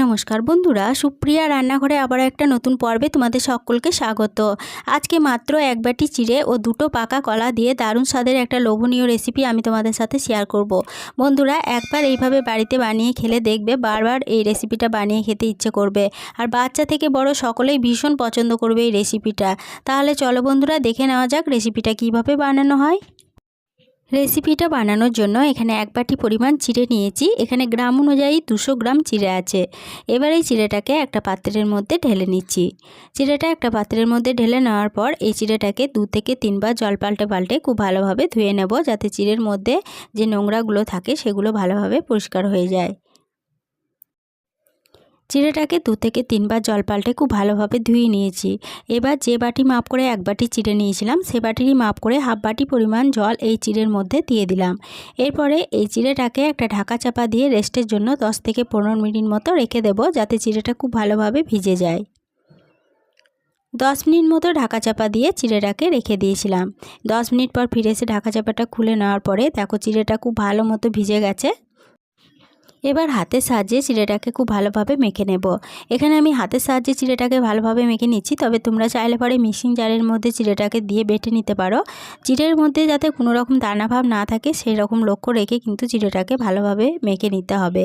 নমস্কার বন্ধুরা, সুপ্রিয়া রান্নাঘরে আবার একটা নতুন পর্বে তোমাদের সকলকে স্বাগত। আজকে মাত্র এক বাটি চিড়ে ও দুটো পাকা কলা দিয়ে দারুণ স্বাদের একটা লোভনীয় রেসিপি আমি তোমাদের সাথে শেয়ার করব। বন্ধুরা, একবার এইভাবে বাড়িতে বানিয়ে খেলে দেখবে বারবার এই রেসিপিটা বানিয়ে খেতে ইচ্ছে করবে, আর বাচ্চা থেকে বড় সকলেই ভীষণ পছন্দ করবে এই রেসিপিটা। তাহলে চলো বন্ধুরা, দেখে নেওয়া যাক রেসিপিটা কিভাবে বানানো হয়। রেসিপিটা বানানোর জন্য এখানে এক বাটি পরিমাণ চিড়ে নিয়েছি। এখানে গ্রাম অনুযায়ী 200 গ্রাম চিড়ে আছে। এবার এই চিড়েটাকে একটা পাত্রের মধ্যে ঢেলে নিচ্ছি। চিড়েটা একটা পাত্রের মধ্যে ঢেলে নেওয়ার পর এই চিড়েটাকে 2 থেকে 3 বার জল পাল্টে খুব ভালোভাবে ধুয়ে নেব, যাতে চিড়ের মধ্যে যে নোংরাগুলো থাকে সেগুলো ভালোভাবে পরিষ্কার হয়ে যায়। চিড়েটাকে 2 থেকে 3 বার জল পাল্টে খুব ভালোভাবে ধুয়ে নিয়েছি। এবার যে বাটি মাপ করে এক বাটি চিড়ে নিয়েছিলাম, সে বাটিরই মাপ করে হাফ বাটি পরিমাণ জল এই চিড়ের মধ্যে দিয়ে দিলাম। এরপরে এই চিড়েটাকে একটা ঢাকা চাপা দিয়ে রেস্টের জন্য 10 থেকে 15 মিনিট মতো রেখে দেব, যাতে চিড়েটা খুব ভালোভাবে ভিজে যায়। 10 মিনিট মতো ঢাকা চাপা দিয়ে চিড়েটাকে রেখে দিয়েছিলাম। 10 মিনিট পর ফিরে এসে ঢাকা চাপাটা খুলে নেওয়ার পরে দেখো চিড়েটা খুব ভালো মতো ভিজে গেছে। এবার হাতের সাহায্যে চিড়েটাকে খুব ভালোভাবে মেখে নেব। এখানে আমি হাতের সাহায্যে চিড়েটাকে ভালোভাবে মেখে নিচ্ছি, তবে তোমরা চাইলে পরে মিক্সিং জারের মধ্যে চিড়েটাকে দিয়ে বেটে নিতে পারো। চিড়ের মধ্যে যাতে কোনো রকম দানা ভাব না থাকে সেই রকম লক্ষ্য রেখে কিন্তু চিড়েটাকে ভালোভাবে মেখে নিতে হবে।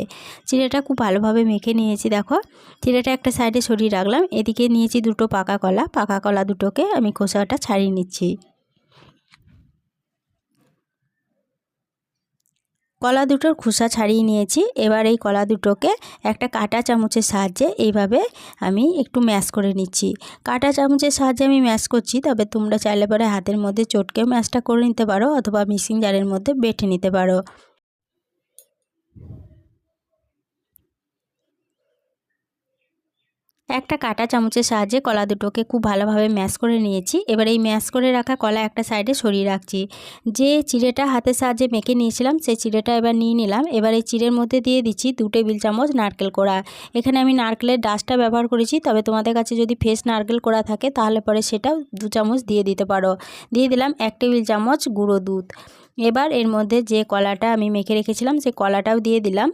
চিড়েটা খুব ভালোভাবে মেখে নিয়েছি। দেখো চিড়েটা একটা সাইডে সরিয়ে রাখলাম। এদিকে নিয়েছি দুটো পাকা কলা দুটোকে আমি খোসাটা ছাড়িয়ে নিচ্ছি। কলা দুটোর খোসা ছাড়িয়ে নিয়েছি। এবার এই কলা দুটোকে একটা কাঁটা চামচের সাহায্যে এইভাবে আমি একটু ম্যাশ করে নিচ্ছি। কাঁটা চামচের সাহায্যে আমি ম্যাশ করছি, তবে তোমরা চাইলে পরে হাতের মধ্যে চটকে ম্যাশটা করে নিতে পারো, অথবা মিক্সিং জারের মধ্যে বেটে নিতে পারো। একটা কাঁটা চামচের সাহায্যে কলা দুটোকে খুব ভালোভাবে ম্যাশ করে নিয়েছি। এবার এই ম্যাশ করে রাখা কলা একটা সাইডে সরিয়ে রাখছি। যে চিড়েটা হাতের সাহায্যে মেখে নিয়েছিলাম সেই চিড়েটা এবার নিয়ে নিলাম। এবার এই চিড়ের মধ্যে দিয়ে দিচ্ছি 2 টেবিল চামচ নারকেল কোড়া। এখানে আমি নারকেলের ডাস্টটা ব্যবহার করেছি, তবে তোমাদের কাছে যদি ফ্রেশ নারকেল কোড়া থাকে তাহলে পরে সেটাও 2 চামচ দিয়ে দিতে পারো। দিয়ে দিলাম 1 টেবিল চামচ গুঁড়ো দুধ। এবার এর মধ্যে যে কলাটা আমি মেখে রেখেছিলাম সেই কলাটাও দিয়ে দিলাম।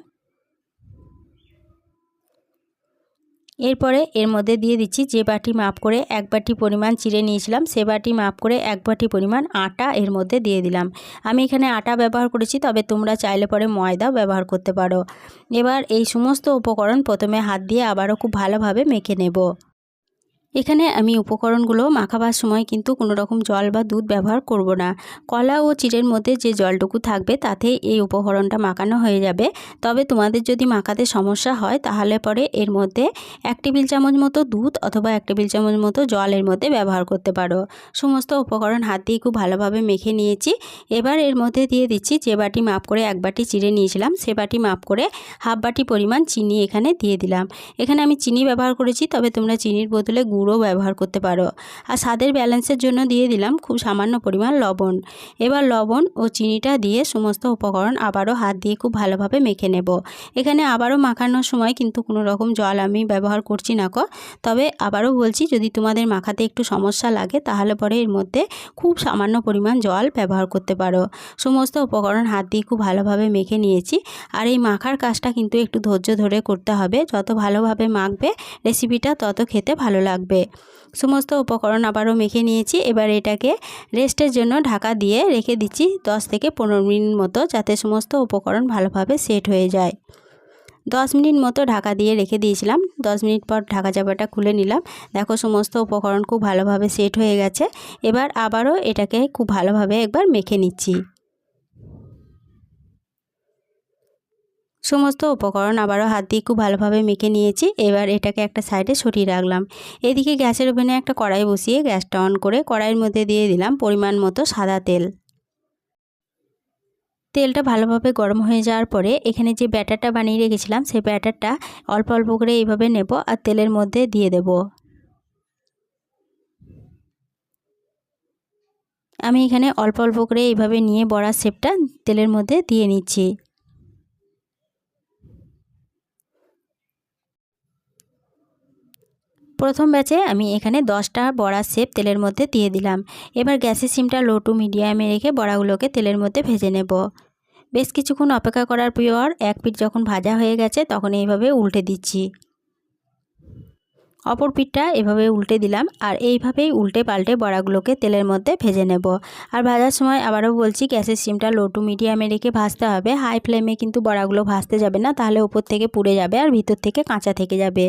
এরপরে এর মধ্যে দিয়ে দিচ্ছি যে বাটি মাপ করে এক বাটি পরিমাণ চিড়ে নিয়েছিলাম, সে বাটি মাপ করে 1 বাটি পরিমাণ আটা এর মধ্যে দিয়ে দিলাম। আমি এখানে আটা ব্যবহার করেছি, তবে তোমরা চাইলে পরে ময়দাও ব্যবহার করতে পারো। এবার এই সমস্ত উপকরণ প্রথমে হাত দিয়ে আবারও খুব ভালোভাবে মেখে নেব। এখানে আমি উপকরণগুলো মাখাবার সময় কিন্তু কোনো রকম জল বা দুধ ব্যবহার করব না। কলা ও চিড়ের মধ্যে যে জলটুকু থাকবে তাতেই এই উপকরণটা মাখানো হয়ে যাবে। তবে তোমাদের যদি মাখাতে সমস্যা হয় তাহলে পরে এর মধ্যে 1 টেবিল চামচ মতো দুধ অথবা 1 টেবিল চামচ মতো জল এর মধ্যে ব্যবহার করতে পারো। সমস্ত উপকরণ হাত দিয়ে খুব ভালোভাবে মেখে নিয়েছি। এবার এর মধ্যে দিয়ে দিচ্ছি যে বাটি মাপ করে 1 বাটি চিড়ে নিয়েছিলাম, সে বাটি মাপ করে হাফ বাটি পরিমাণ চিনি এখানে দিয়ে দিলাম। এখানে আমি চিনি ব্যবহার করেছি, তবে তোমরা চিনির বদলে গুঁড়ো ব্যবহার করতে পারো। আর স্বাদের ব্যালেন্সের জন্য দিয়ে দিলাম খুব সামান্য পরিমাণ লবণ। এবার লবণ ও চিনিটা দিয়ে সমস্ত উপকরণ আবারও হাত দিয়ে খুব ভালোভাবে মেখে নেব। এখানে আবারও মাখানোর সময় কিন্তু কোনো রকম জল আমি ব্যবহার করছি না। তবে আবারও বলছি, যদি তোমাদের মাখাতে একটু সমস্যা লাগে তাহলে পরে এর মধ্যে খুব সামান্য পরিমাণ জল ব্যবহার করতে পারো। সমস্ত উপকরণ হাত দিয়ে খুব ভালোভাবে মেখে নিয়েছি। আর এই মাখার কাজটা কিন্তু একটু ধৈর্য ধরে করতে হবে। যত ভালোভাবে মাখবে রেসিপিটা তত খেতে ভালো লাগবে। সমস্ত উপকরণ আবারও মেখে নিয়েছি। এবার এটাকে রেস্টের জন্য ঢাকা দিয়ে রেখে দিচ্ছি 10 থেকে 15 মিনিট মতো, যাতে সমস্ত উপকরণ ভালোভাবে সেট হয়ে যায়। 10 মিনিট মতো ঢাকা দিয়ে রেখে দিয়েছিলাম। 10 মিনিট পর ঢাকা চাপাটা খুলে নিলাম। দেখো সমস্ত উপকরণ খুব ভালোভাবে সেট হয়ে গেছে। এবার আবারও এটাকে খুব ভালোভাবে একবার মেখে নিচ্ছি। সমস্ত উপকরণ আবারও হাত দিয়ে খুব ভালোভাবে মেখে নিয়েছি। এবার এটাকে একটা সাইডে সরিয়ে রাখলাম। এদিকে গ্যাসের ওভেনে একটা কড়াই বসিয়ে গ্যাসটা অন করে কড়াইয়ের মধ্যে দিয়ে দিলাম পরিমাণ মতো সাদা তেল। তেলটা ভালোভাবে গরম হয়ে যাওয়ার পরে এখানে যে ব্যাটারটা বানিয়ে রেখেছিলাম সেই ব্যাটারটা অল্প অল্প করে এইভাবে নেব আর তেলের মধ্যে দিয়ে দেব। আমি এখানে অল্প অল্প করে এইভাবে নিয়ে বড়ার শেপটা তেলের মধ্যে দিয়ে নিচ্ছি। প্রথম ব্যাচে আমি এখানে 10টা বড়ার শেপ তেলের মধ্যে দিয়ে দিলাম। এবার গ্যাসের সিমটা লো টু মিডিয়ামে রেখে বড়াগুলোকে তেলের মধ্যে ভেজে নেব। বেশ কিছুক্ষণ অপেক্ষা করার পর এক পিঠ যখন ভাজা হয়ে গেছে তখন এইভাবে উল্টে দিচ্ছি। অপর পিঠটা এভাবে উল্টে দিলাম আর এইভাবেই উল্টে পাল্টে বড়াগুলোকে তেলের মধ্যে ভেজে নেব। আর ভাজার সময় আবারও বলছি গ্যাসের সিমটা লো টু মিডিয়ামে রেখে ভাজতে হবে। হাই ফ্লেমে কিন্তু বড়াগুলো ভাজতে যাবে না, তাহলে উপর থেকে পুড়ে যাবে আর ভিতর থেকে কাঁচা থেকে যাবে।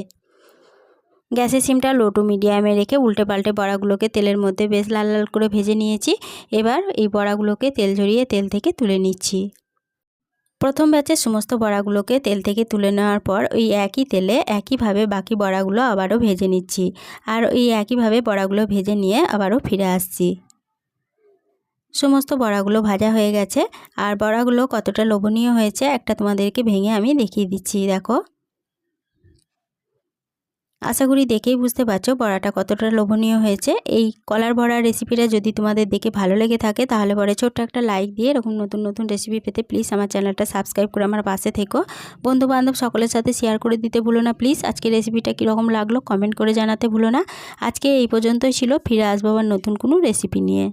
গ্যাসের সিমটা লো টু মিডিয়ামে রেখে উল্টে পাল্টে বড়াগুলোকে তেলের মধ্যে বেশ লাল লাল করে ভেজে নিয়েছি। এবার এই বড়াগুলোকে তেল ঝরিয়ে তেল থেকে তুলে নিচ্ছি। প্রথম ব্যাচের সমস্ত বড়াগুলোকে তেল থেকে তুলে নেওয়ার পর ওই একই তেলে একইভাবে বাকি বড়াগুলো আবারও ভেজে নিচ্ছি। আর ওই একইভাবে বড়াগুলো ভেজে নিয়ে আবারও ফিরে আসছি। সমস্ত বড়াগুলো ভাজা হয়ে গেছে। আর বড়াগুলো কতটা লোভনীয় হয়েছে একটা তোমাদেরকে ভেঙে আমি দেখিয়ে দিচ্ছি। দেখো, আশা করি দেখেই বুঝতে পারছো বড়াটা কতটা লোভনীয় হয়েছে। এই কলার বড়ার রেসিপিটা যদি তোমাদের দেখে ভালো লেগে থাকে তাহলে পরে ছোট্ট একটা লাইক দিয়ে এরকম নতুন নতুন রেসিপি পেতে প্লিজ আমার চ্যানেলটা সাবস্ক্রাইব করে আমার পাশে থেকো। বন্ধু বান্ধব সকলের সাথে শেয়ার করে দিতে ভুলো না প্লিজ। আজকে রেসিপিটা কীরকম লাগলো কমেন্ট করে জানাতে ভুলো না। আজকে এই পর্যন্তই ছিল, ফিরে আসবো আবার নতুন কোনো রেসিপি নিয়ে।